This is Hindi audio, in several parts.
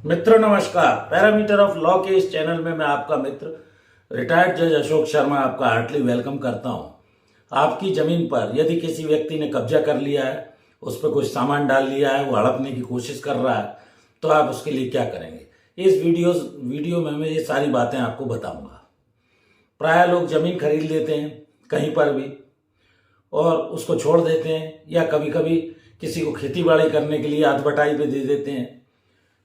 मित्रों नमस्कार। पैरामीटर ऑफ लॉ के इस चैनल में मैं आपका मित्र रिटायर्ड जज अशोक शर्मा आपका हार्टली वेलकम करता हूं। आपकी जमीन पर यदि किसी व्यक्ति ने कब्जा कर लिया है, उस पर कुछ सामान डाल लिया है, वो हड़पने की कोशिश कर रहा है, तो आप उसके लिए क्या करेंगे? इस वीडियो में मैं ये सारी बातें आपको बताऊंगा। प्राय लोग जमीन खरीद लेते हैं कहीं पर भी और उसको छोड़ देते हैं, या कभी कभी किसी को खेती बाड़ी करने के लिए आधबटाई पे दे देते हैं।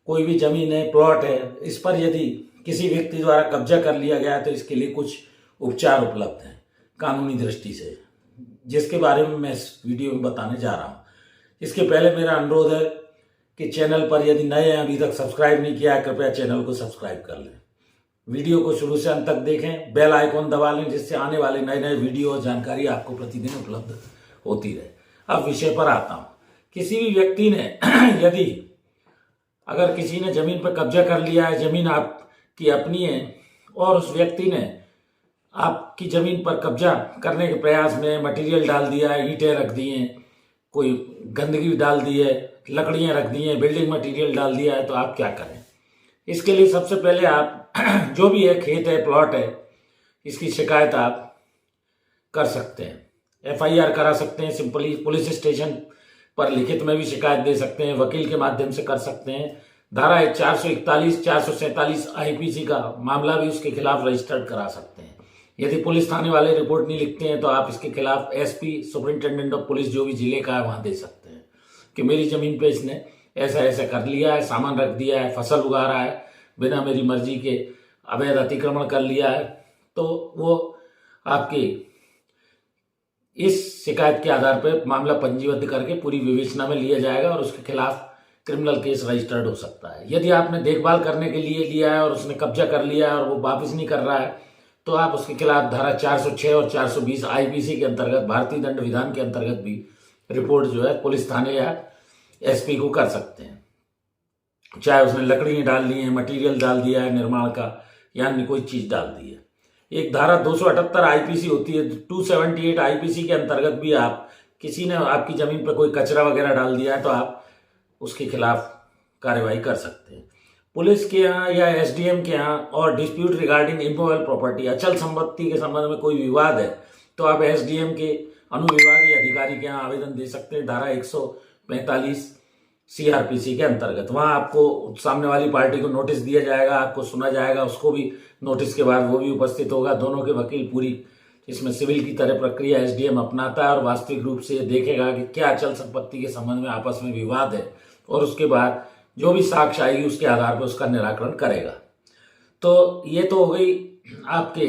कोई भी जमीन है, प्लॉट है, इस पर यदि किसी व्यक्ति द्वारा कब्जा कर लिया गया है तो इसके लिए कुछ उपचार उपलब्ध हैं कानूनी दृष्टि से, जिसके बारे में मैं इस वीडियो में बताने जा रहा हूं। इसके पहले मेरा अनुरोध है कि चैनल पर यदि नए हैं, अभी तक सब्सक्राइब नहीं किया है, कृपया चैनल को सब्सक्राइब कर लें। वीडियो को शुरू से अंत तक देखें, बेल आइकॉन दबा लें, जिससे आने वाले नए नए वीडियो और जानकारी आपको प्रतिदिन उपलब्ध होती रहे। अब विषय पर आता हूं। किसी भी व्यक्ति ने अगर किसी ने जमीन पर कब्जा कर लिया है, जमीन आपकी अपनी है और उस व्यक्ति ने आपकी जमीन पर कब्जा करने के प्रयास में मटेरियल डाल दिया है, ईंटें रख दी हैं, कोई गंदगी डाल दी है, लकड़ियां रख दी हैं, बिल्डिंग मटेरियल डाल दिया है, तो आप क्या करें? इसके लिए सबसे पहले आप जो भी है, खेत है, प्लॉट है, इसकी शिकायत आप कर सकते हैं। FIR करा सकते हैं, सिंपली पुलिस स्टेशन पर लिखित में भी शिकायत दे सकते हैं, वकील के माध्यम से कर सकते हैं। धारा 441, 447 IPC का मामला भी उसके खिलाफ रजिस्टर्ड करा सकते हैं। यदि पुलिस थाने वाले रिपोर्ट नहीं लिखते हैं तो आप इसके खिलाफ SP सुपरिंटेंडेंट ऑफ पुलिस जो भी जिले का है वहां दे सकते हैं कि मेरी जमीन पे इसने ऐसा ऐसा कर लिया है, सामान रख दिया है, फसल उगा रहा है, बिना मेरी मर्जी के अवैध अतिक्रमण कर लिया है। तो वो आपकी इस शिकायत के आधार पर मामला पंजीबद्ध करके पूरी विवेचना में लिया जाएगा और उसके खिलाफ क्रिमिनल केस रजिस्टर्ड हो सकता है। यदि आपने देखभाल करने के लिए लिया है और उसने कब्जा कर लिया है और वो वापस नहीं कर रहा है, तो आप उसके खिलाफ धारा 406 और 420 IPC के अंतर्गत, भारतीय दंड विधान के अंतर्गत भी रिपोर्ट जो है पुलिस थाने या SP को कर सकते हैं। चाहे उसने लकड़ी डाल ली है, मटीरियल डाल दिया है निर्माण का, या अन्य कोई चीज डाल दी है। एक धारा 278 IPC होती है, 278 IPC के अंतर्गत भी आप किसी ने आपकी जमीन पर कोई कचरा वगैरह डाल दिया है तो आप उसके खिलाफ कार्रवाई कर सकते हैं। पुलिस के यहाँ या SDM के यहाँ और डिस्प्यूट रिगार्डिंग इमूवेबल प्रॉपर्टी, अचल संपत्ति के संबंध में कोई विवाद है तो आप SDM के अनुविभागीय अधिकारी के यहाँ आवेदन दे सकते हैं, धारा 145 CRPC के अंतर्गत। वहां आपको सामने वाली पार्टी को नोटिस दिया जाएगा, आपको सुना जाएगा, उसको भी नोटिस के बाद वो भी उपस्थित होगा। दोनों के वकील पूरी इसमें सिविल की तरह प्रक्रिया SDM अपनाता है और वास्तविक रूप से देखेगा कि क्या अचल संपत्ति के संबंध में आपस में विवाद है, और उसके बाद जो भी साक्ष्य आएगी उसके आधार पर उसका निराकरण करेगा। तो ये तो हो गई आपके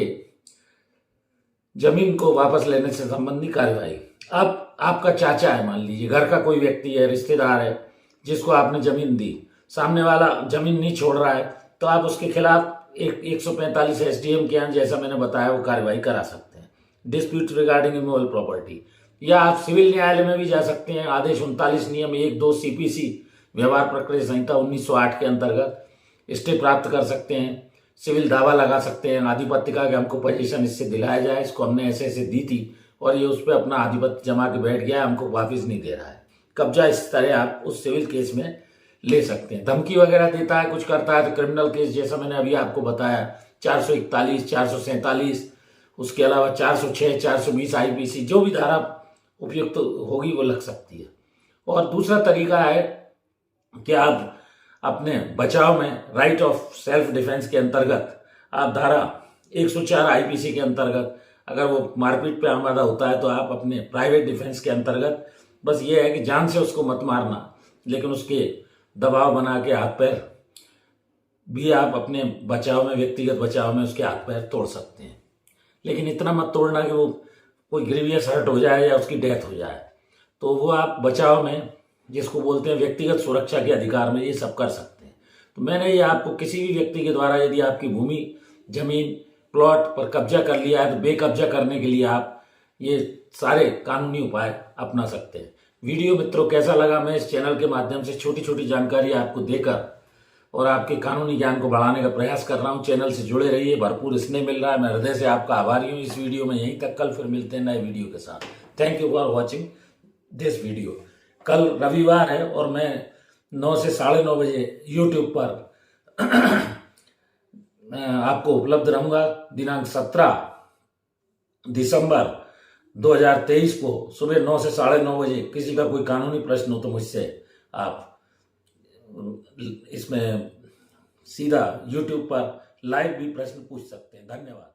जमीन को वापस लेने से संबंधी कार्यवाही। अब आपका चाचा है, मान लीजिए घर का कोई व्यक्ति है, रिश्तेदार है, जिसको आपने जमीन दी, सामने वाला जमीन नहीं छोड़ रहा है, तो आप उसके खिलाफ 145 SDM के यहाँ, जैसा मैंने बताया, वो कार्यवाही करा सकते हैं, डिस्प्यूट रिगार्डिंग इमूवेबल प्रॉपर्टी। या आप सिविल न्यायालय में भी जा सकते हैं, आदेश 39 नियम 1-2 CPC व्यवहार प्रक्रिया संहिता 1908 के अंतर्गत स्टे प्राप्त कर सकते हैं। सिविल दावा लगा सकते हैं आधिपत्य का कि हमको पोजीशन इससे दिलाया जाए, इसको हमने ऐसे ऐसे दी थी और ये उस पर अपना आधिपत्य जमा के बैठ गया, हमको वापिस नहीं दे रहा है, कब्जा। इस तरह आप उस सिविल केस में ले सकते हैं। धमकी वगैरह देता है, कुछ करता है, तो क्रिमिनल केस जैसा मैंने अभी आपको बताया 441, 447, उसके अलावा 406, 420 IPC, जो भी धारा उपयुक्त होगी वो लग सकती है। और दूसरा तरीका है कि आप अपने बचाव में राइट ऑफ सेल्फ डिफेंस के अंतर्गत आप धारा 104 IPC के अंतर्गत, अगर वो मारपीट पे आमादा होता है तो आप अपने प्राइवेट डिफेंस के अंतर्गत, बस ये है कि जान से उसको मत मारना, लेकिन उसके दबाव बना के हाथ पैर भी आप अपने बचाव में, व्यक्तिगत बचाव में उसके हाथ पैर तोड़ सकते हैं। लेकिन इतना मत तोड़ना कि वो कोई ग्रीवियस हर्ट हो जाए या उसकी डेथ हो जाए। तो वो आप बचाव में, जिसको बोलते हैं व्यक्तिगत सुरक्षा के अधिकार में, ये सब कर सकते हैं। तो मैंने ये आपको किसी भी व्यक्ति के द्वारा यदि आपकी भूमि, जमीन, प्लॉट पर कब्जा कर लिया है तो बेकब्जा करने के लिए आप ये सारे कानूनी उपाय अपना सकते हैं। वीडियो मित्रों कैसा लगा? मैं इस चैनल के माध्यम से छोटी छोटी जानकारी आपको देकर और आपके कानूनी ज्ञान को बढ़ाने का प्रयास कर रहा हूं। चैनल से जुड़े रहिए, भरपूर स्नेह मिल रहा है, मैं हृदय से आपका आभारी हूं। इस वीडियो में यहीं तक, कल फिर मिलते हैं नए वीडियो के साथ। Thank you for watching this video. कल रविवार है और मैं 9 से 9:30 बजे YouTube पर मैं आपको उपलब्ध रहूंगा दिनांक 17 दिसंबर 2023 को सुबह 9 से 9:30 बजे। किसी का कोई कानूनी प्रश्न हो तो मुझसे आप इसमें सीधा YouTube पर लाइव भी प्रश्न पूछ सकते हैं। धन्यवाद।